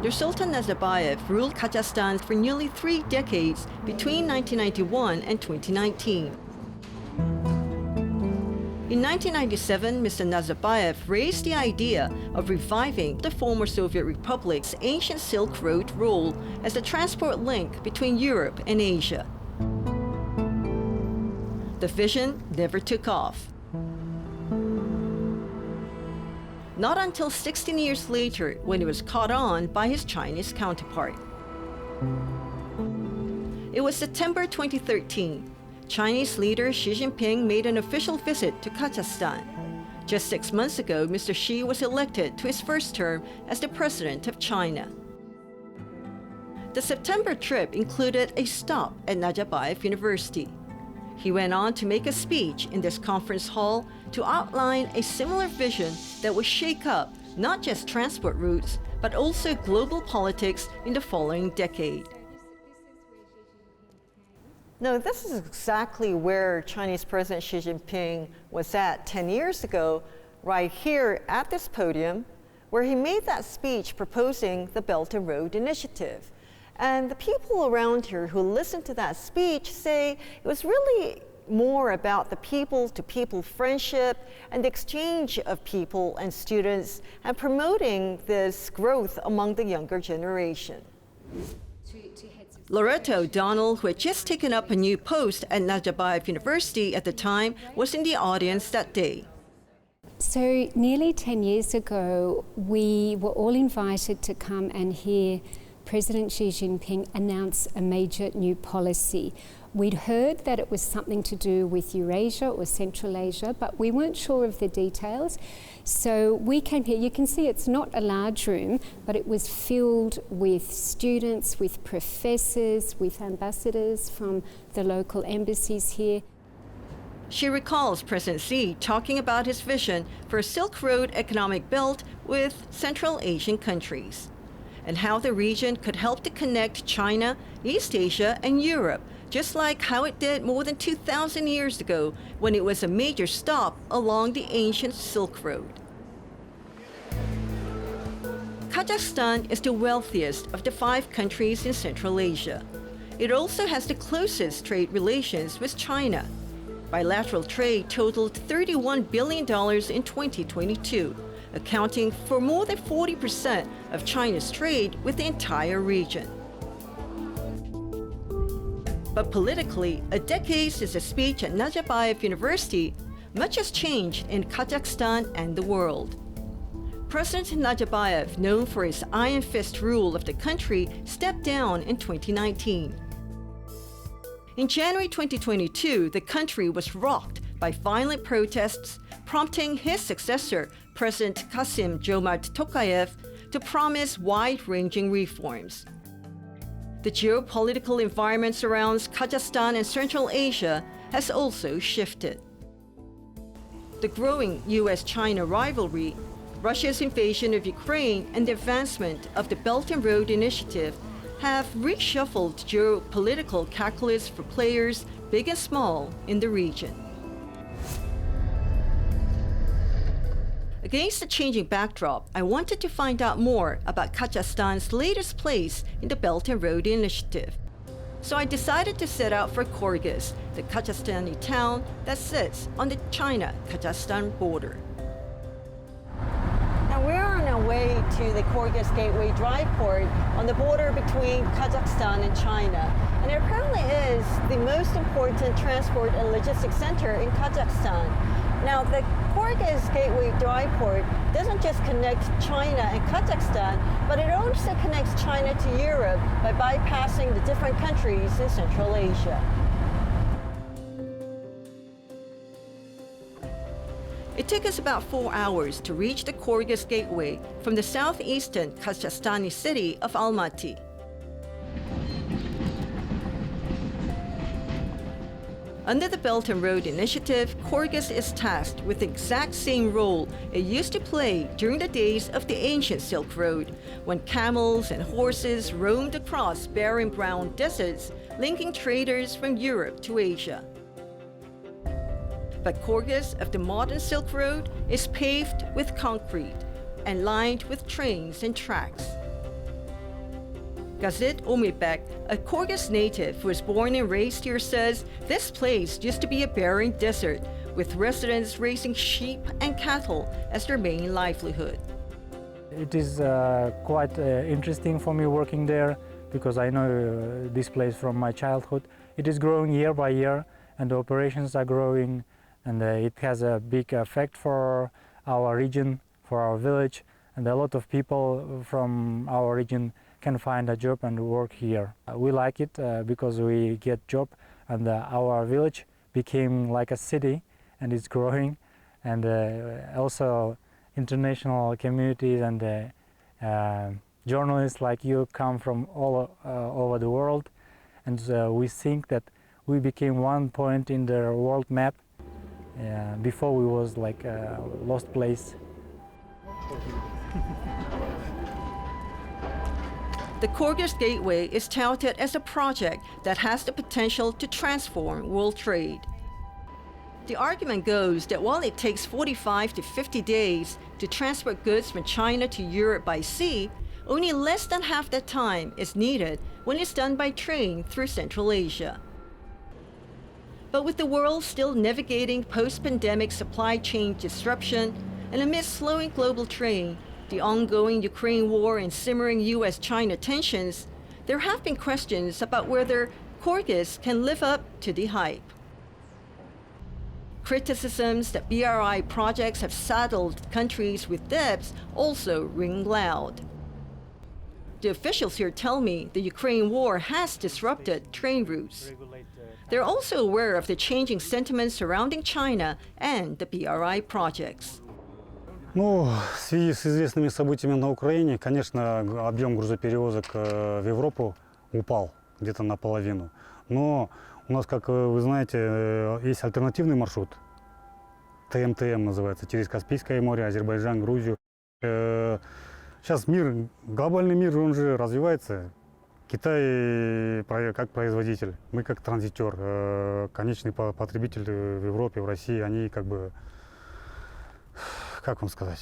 Nursultan Nazarbayev ruled Kazakhstan for nearly 3 decades between 1991 and 2019. In 1997, Mr. Nazarbayev raised the idea of reviving the former Soviet Republic's ancient Silk Road role as a transport link between Europe and Asia. The vision never took off. Not until 16 years later, when he was caught on by his Chinese counterpart. It was September 2013. Chinese leader Xi Jinping made an official visit to Kazakhstan. Just 6 months ago, Mr. Xi was elected to his first term as the president of China. The September trip included a stop at Nazarbayev University. He went on to make a speech in this conference hall to outline a similar vision that would shake up not just transport routes, but also global politics in the following decade. Now, this is exactly where Chinese President Xi Jinping was at 10 years ago, right here at this podium, where he made that speech proposing the Belt and Road Initiative. And the people around here who listened to that speech say it was really more about the people-to-people friendship and the exchange of people and students and promoting this growth among the younger generation. Loretta O'Donnell, who had just taken up a new post at Nazarbayev University at the time, was in the audience that day. So nearly 10 years ago, we were all invited to come and hear President Xi Jinping announce a major new policy. We'd heard that it was something to do with Eurasia or Central Asia, but we weren't sure of the details. So we came here. You can see it's not a large room, but it was filled with students, with professors, with ambassadors from the local embassies here. She recalls President Xi talking about his vision for a Silk Road economic belt with Central Asian countries, and how the region could help to connect China, East Asia, and Europe, just like how it did more than 2,000 years ago when it was a major stop along the ancient Silk Road. Kazakhstan is the wealthiest of the 5 countries in Central Asia. It also has the closest trade relations with China. Bilateral trade totaled $31 billion in 2022, accounting for more than 40% of China's trade with the entire region. But politically, a decade since a speech at Nazarbayev University, much has changed in Kazakhstan and the world. President Nazarbayev, known for his iron fist rule of the country, stepped down in 2019. In January 2022, the country was rocked by violent protests, prompting his successor, President Kassym-Jomart Tokayev, to promise wide-ranging reforms. The geopolitical environment surrounding Kazakhstan and Central Asia has also shifted. The growing US-China rivalry, Russia's invasion of Ukraine, and the advancement of the Belt and Road Initiative have reshuffled geopolitical calculus for players big and small in the region. Against the changing backdrop, I wanted to find out more about Kazakhstan's latest place in the Belt and Road Initiative. So I decided to set out for Kyrgyz, the Kazakhstani town that sits on the China-Kazakhstan border. Now we're on our way to the Kyrgyz Gateway Dry Port on the border between Kazakhstan and China. And it apparently is the most important transport and logistics center in Kazakhstan. Now, the Kyrgyz Gateway Dry Port doesn't just connect China and Kazakhstan, but it also connects China to Europe by bypassing the different countries in Central Asia. It took us about 4 hours to reach the Kyrgyz Gateway from the southeastern Kazakhstani city of Almaty. Under the Belt and Road Initiative, Kyrgyz is tasked with the exact same role it used to play during the days of the ancient Silk Road, when camels and horses roamed across barren brown deserts, linking traders from Europe to Asia. But Kyrgyz of the modern Silk Road is paved with concrete and lined with trains and tracks. Gazit Omibek, a Kyrgyz native who was born and raised here, says this place used to be a barren desert, with residents raising sheep and cattle as their main livelihood. It is quite interesting for me working there because I know this place from my childhood. It is growing year by year and the operations are growing, and it has a big effect for our region, for our village, and a lot of people from our region can find a job and work here. We like it because we get job, and our village became like a city and it's growing, and also international communities and journalists like you come from all over the world, and we think that we became one point in the world map. Before we was like a lost place. The Kyrgyz Gateway is touted as a project that has the potential to transform world trade. The argument goes that while it takes 45 to 50 days to transport goods from China to Europe by sea, only less than half that time is needed when it's done by train through Central Asia. But with the world still navigating post-pandemic supply chain disruption and amidst slowing global trade, the ongoing Ukraine war and simmering US-China tensions, there have been questions about whether Kyrgyz can live up to the hype. Criticisms that BRI projects have saddled countries with debts also ring loud. The officials here tell me the Ukraine war has disrupted train routes. They're also aware of the changing sentiments surrounding China and the BRI projects. Ну, в связи с известными событиями на Украине, конечно, объем грузоперевозок в Европу упал где-то наполовину. Но у нас, как вы знаете, есть альтернативный маршрут. ТМТМ называется, через Каспийское море, Азербайджан, Грузию. Сейчас мир, глобальный мир, он же развивается. Китай как производитель, мы как транзитер, конечный потребитель в Европе, в России, они как бы, как вам сказать,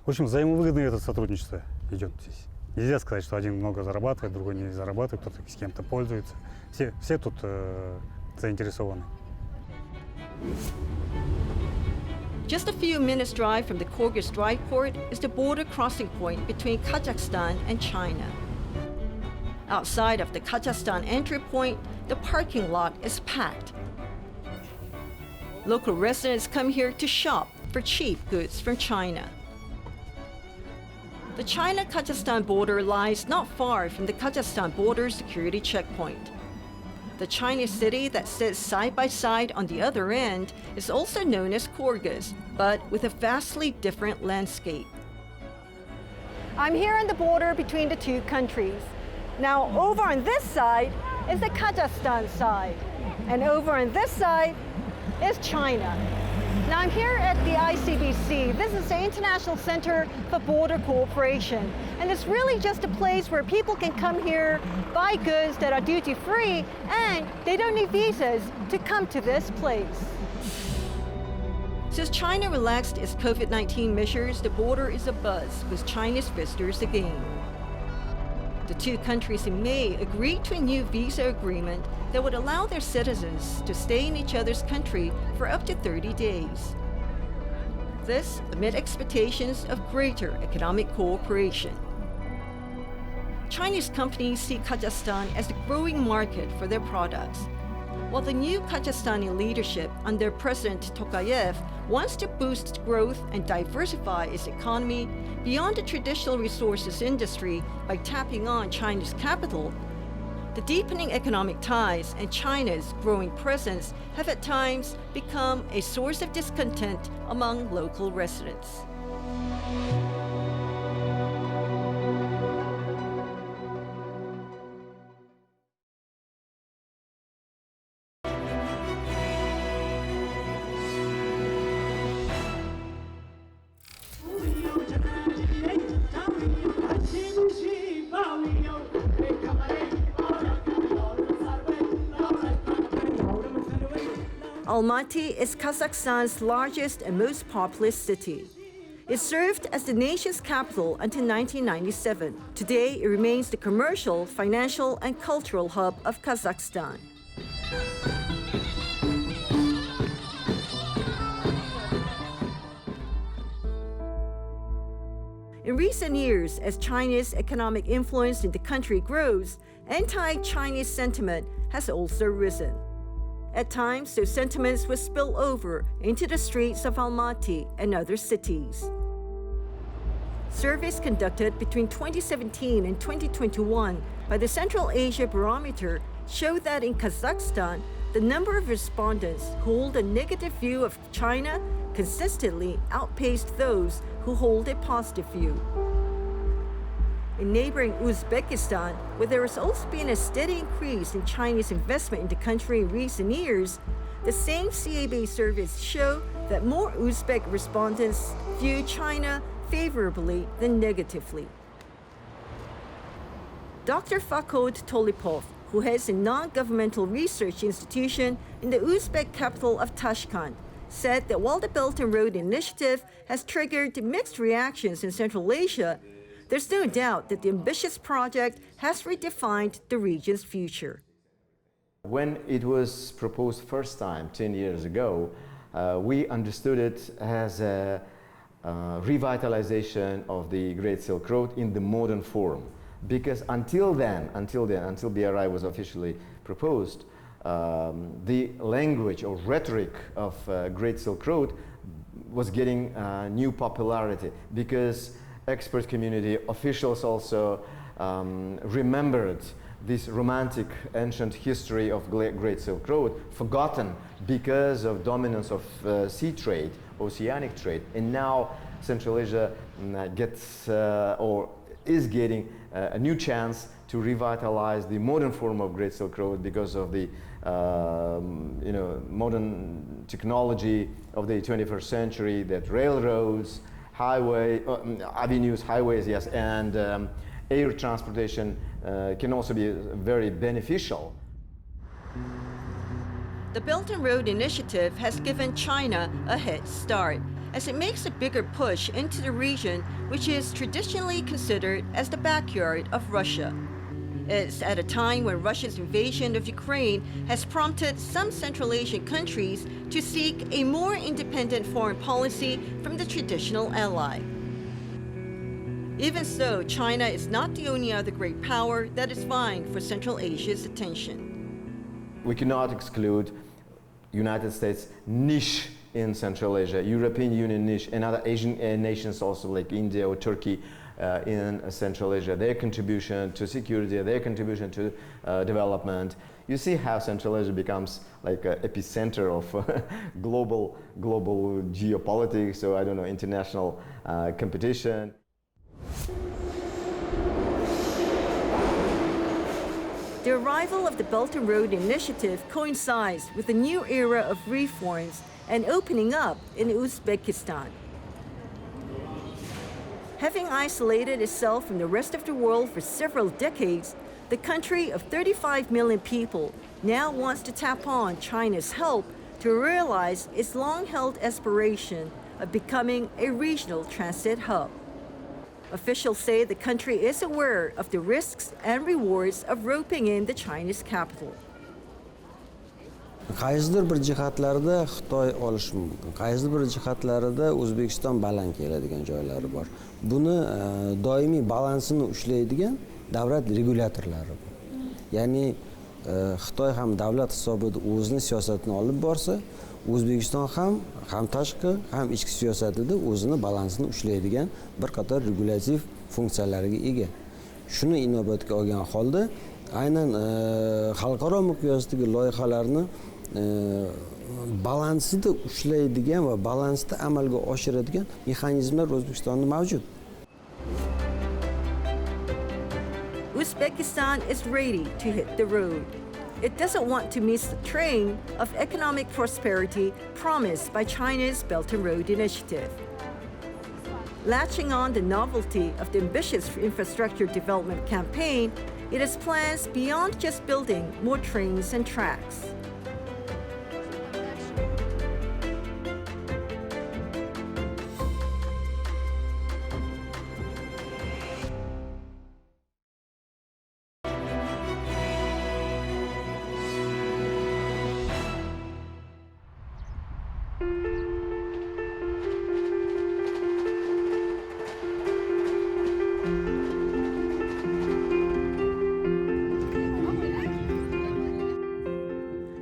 в общем, взаимовыгодное это сотрудничество идет здесь. Нельзя сказать, что один много зарабатывает, другой не зарабатывает, кто-то с кем-то пользуется. Все тут заинтересованы. Just a few minutes drive from the Kyrgyz dry port is the border crossing point between Kazakhstan and China. Outside of the Kazakhstan entry point, the parking lot is packed. Local residents come here to shop for cheap goods from China. The China-Kazakhstan border lies not far from the Kazakhstan border security checkpoint. The Chinese city that sits side by side on the other end is also known as Kyrgyz, but with a vastly different landscape. I'm here on the border between the two countries. Now, over on this side is the Kazakhstan side, and over on this side is China. Now, I'm here at the ICBC. This is the International Center for Border Cooperation, and it's really just a place where people can come here, buy goods that are duty-free, and they don't need visas to come to this place. Since China relaxed its COVID-19 measures, the border is abuzz with Chinese visitors again. The two countries in May agreed to a new visa agreement that would allow their citizens to stay in each other's country for up to 30 days. This amid expectations of greater economic cooperation. Chinese companies see Kazakhstan as a growing market for their products, while the new Kazakhstani leadership under President Tokayev wants to boost growth and diversify its economy beyond the traditional resources industry by tapping on China's capital. The deepening economic ties and China's growing presence have at times become a source of discontent among local residents. Almaty is Kazakhstan's largest and most populous city. It served as the nation's capital until 1997. Today, it remains the commercial, financial, and cultural hub of Kazakhstan. In recent years, as China's economic influence in the country grows, anti-Chinese sentiment has also risen. At times, those sentiments will spill over into the streets of Almaty and other cities. Surveys conducted between 2017 and 2021 by the Central Asia Barometer show that in Kazakhstan, the number of respondents who hold a negative view of China consistently outpaced those who hold a positive view. In neighboring Uzbekistan, where there has also been a steady increase in Chinese investment in the country in recent years, the same CAB surveys show that more Uzbek respondents view China favorably than negatively. Dr. Fakhod Tolipov, who heads a non-governmental research institution in the Uzbek capital of Tashkent, said that while the Belt and Road Initiative has triggered mixed reactions in Central Asia, there's no doubt that the ambitious project has redefined the region's future. When it was proposed first time 10 years ago, we understood it as a revitalization of the Great Silk Road in the modern form. Because until BRI was officially proposed, the language or rhetoric of Great Silk Road was getting new popularity because expert community officials also remembered this romantic ancient history of Great Silk Road, forgotten because of dominance of sea trade, oceanic trade. And now Central Asia gets or is getting a new chance to revitalize the modern form of Great Silk Road because of the modern technology of the 21st century, that railroads, avenues, highways, yes, and air transportation can also be very beneficial. The Belt and Road Initiative has given China a head start as it makes a bigger push into the region, which is traditionally considered as the backyard of Russia. It's at a time when Russia's invasion of Ukraine has prompted some Central Asian countries to seek a more independent foreign policy from the traditional ally. Even so, China is not the only other great power that is vying for Central Asia's attention. We cannot exclude United States niche in Central Asia, European Union niche, and other Asian nations also like India or Turkey in Central Asia, their contribution to security, their contribution to development. You see how Central Asia becomes like an epicenter of global geopolitics, or I don't know, international competition. The arrival of the Belt and Road Initiative coincides with a new era of reforms and opening up in Uzbekistan. Having isolated itself from the rest of the world for several decades, the country of 35 million people now wants to tap on China's help to realize its long-held aspiration of becoming a regional transit hub. Officials say the country is aware of the risks and rewards of roping in the Chinese capital. Qaysidir bir jihatlarda Xitoy olish mumkin, qaysidir bir jihatlarida O'zbekiston baland keladigan joylari bor. Buni doimiy balansini ushlaydigan davlat regulyatorlari bor. Ya'ni Xitoy ham davlat hisobida o'zining siyosatini olib borsa, O'zbekiston ham tashqi, ham ichki siyosatida o'zining balansini ushlaydigan bir qator regulyativ funksiyalarga ega. Shuni inobatga olgan holda aynan xalqaro miqyosdagi loyihalarni balansida ushlaydigan va balansda amalga oshiradigan mexanizmlar O'zbekistonda mavjud. Uzbekistan is ready to hit the road. It doesn't want to miss the train of economic prosperity promised by China's Belt and Road Initiative. Latching on the novelty of the ambitious infrastructure development campaign, it has plans beyond just building more trains and tracks.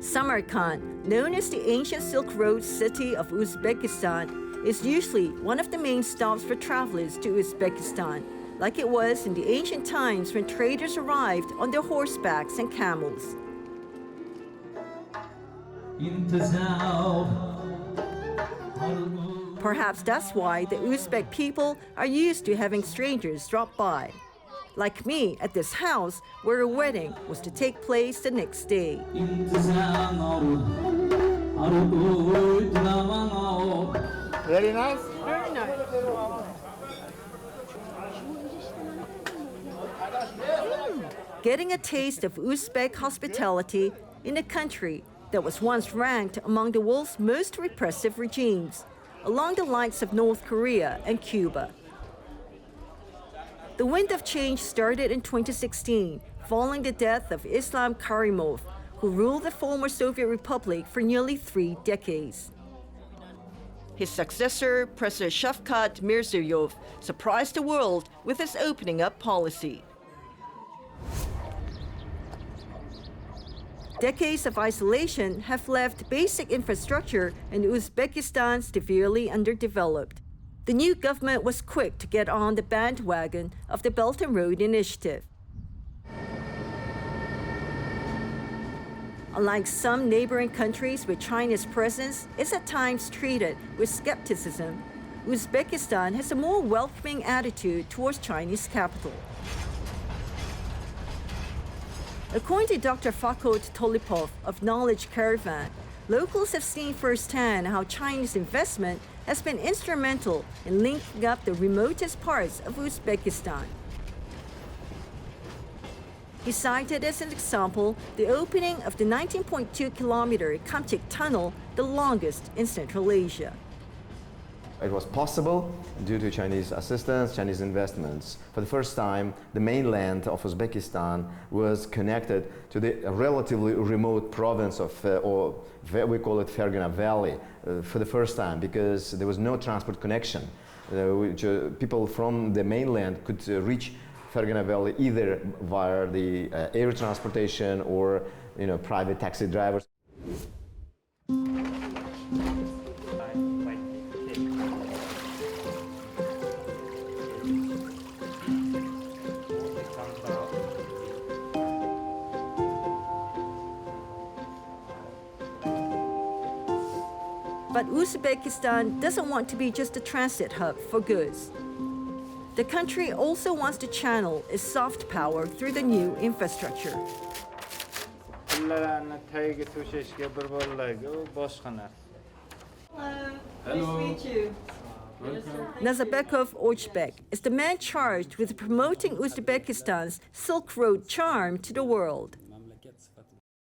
Samarkand, known as the ancient Silk Road city of Uzbekistan, is usually one of the main stops for travelers to Uzbekistan, like it was in the ancient times when traders arrived on their horsebacks and camels. Perhaps that's why the Uzbek people are used to having strangers drop by. Like me at this house where a wedding was to take place the next day. Very nice. Very nice. Getting a taste of Uzbek hospitality in a country that was once ranked among the world's most repressive regimes, along the lines of North Korea and Cuba. The wind of change started in 2016, following the death of Islam Karimov, who ruled the former Soviet Republic for nearly 3 decades. His successor, President Shavkat Mirziyoyev, surprised the world with his opening up policy. Decades of isolation have left basic infrastructure in Uzbekistan severely underdeveloped. The new government was quick to get on the bandwagon of the Belt and Road Initiative. Unlike some neighboring countries where China's presence is at times treated with skepticism, Uzbekistan has a more welcoming attitude towards Chinese capital. According to Dr. Fakot Tolipov of Knowledge Caravan, locals have seen firsthand how Chinese investment has been instrumental in linking up the remotest parts of Uzbekistan. He cited as an example the opening of the 19.2-kilometer Kamchik Tunnel, the longest in Central Asia. It was possible due to Chinese assistance, Chinese investments. For the first time, the mainland of Uzbekistan was connected to the relatively remote province of, or we call it Fergana Valley, for the first time, because there was no transport connection. People from the mainland could reach Fergana Valley either via the air transportation or private taxi drivers. But Uzbekistan doesn't want to be just a transit hub for goods. The country also wants to channel its soft power through the new infrastructure. Hello. Nice to meet you. Nazarbekov Ojbek is the man charged with promoting Uzbekistan's Silk Road charm to the world.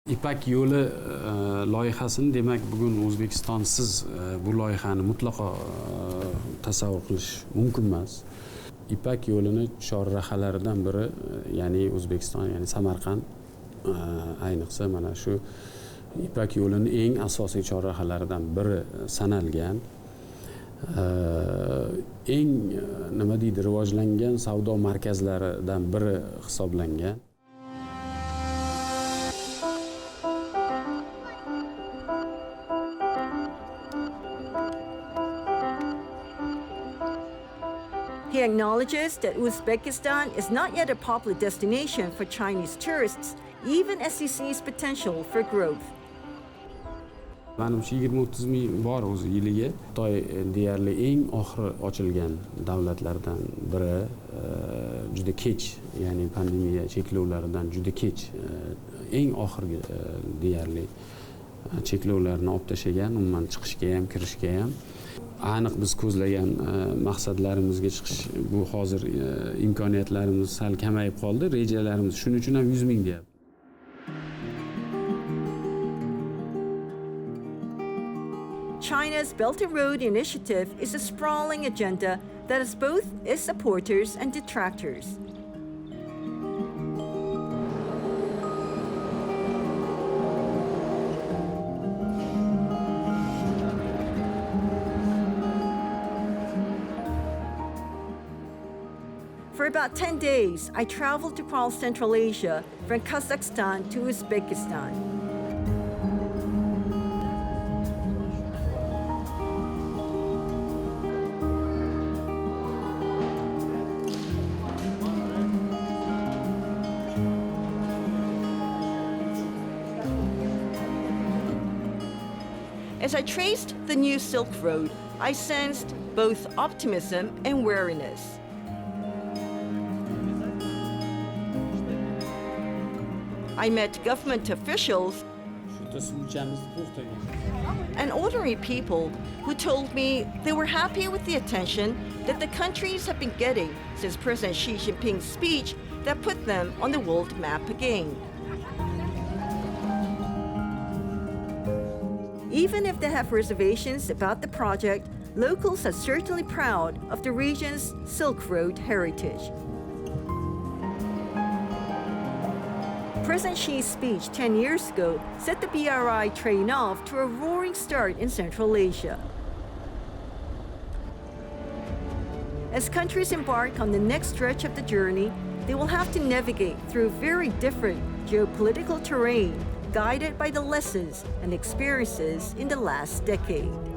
İpak yo'li loyihasini demak bugun O'zbekistonsiz bu loyihani mutlaqo tasavvur qilish mumkin emas. İpak yo'lini chorrahalaridan biri, ya'ni O'zbekiston, ya'ni Samarqand ayniqsa mana shu İpak yo'lini eng asosiy chorrahalaridan biri sanalgan. Eng nima deydi, rivojlangan savdo markazlaridan biri hisoblangan. He acknowledges that Uzbekistan is not yet a popular destination for Chinese tourists, even as he sees potential for growth. Manimcha 20-30 ming bor o'zi yiliga. Xitoy deyarli eng oxiri ochilgan davlatlardan biri, juda kech, ya'ni pandemiya cheklovlaridan juda kech, eng oxirgi deyarli cheklovlarni olib tashlagan, umuman chiqishga ham, kirishga ham. Aniq biz ko'zlagan maqsadlarimizga chiqish bu hozir imkoniyatlarimiz sal kamayib qoldi. Rejalarimiz shuning uchun ham 100 ming deyapti. China's Belt and Road Initiative is a sprawling agenda that has both its supporters and detractors. For about 10 days, I traveled across Central Asia from Kazakhstan to Uzbekistan. As I traced the new Silk Road, I sensed both optimism and wariness. I met government officials and ordinary people who told me they were happy with the attention that the countries have been getting since President Xi Jinping's speech that put them on the world map again. Even if they have reservations about the project, locals are certainly proud of the region's Silk Road heritage. President Xi's speech 10 years ago set the BRI train off to a roaring start in Central Asia. As countries embark on the next stretch of the journey, they will have to navigate through very different geopolitical terrain, guided by the lessons and experiences in the last decade.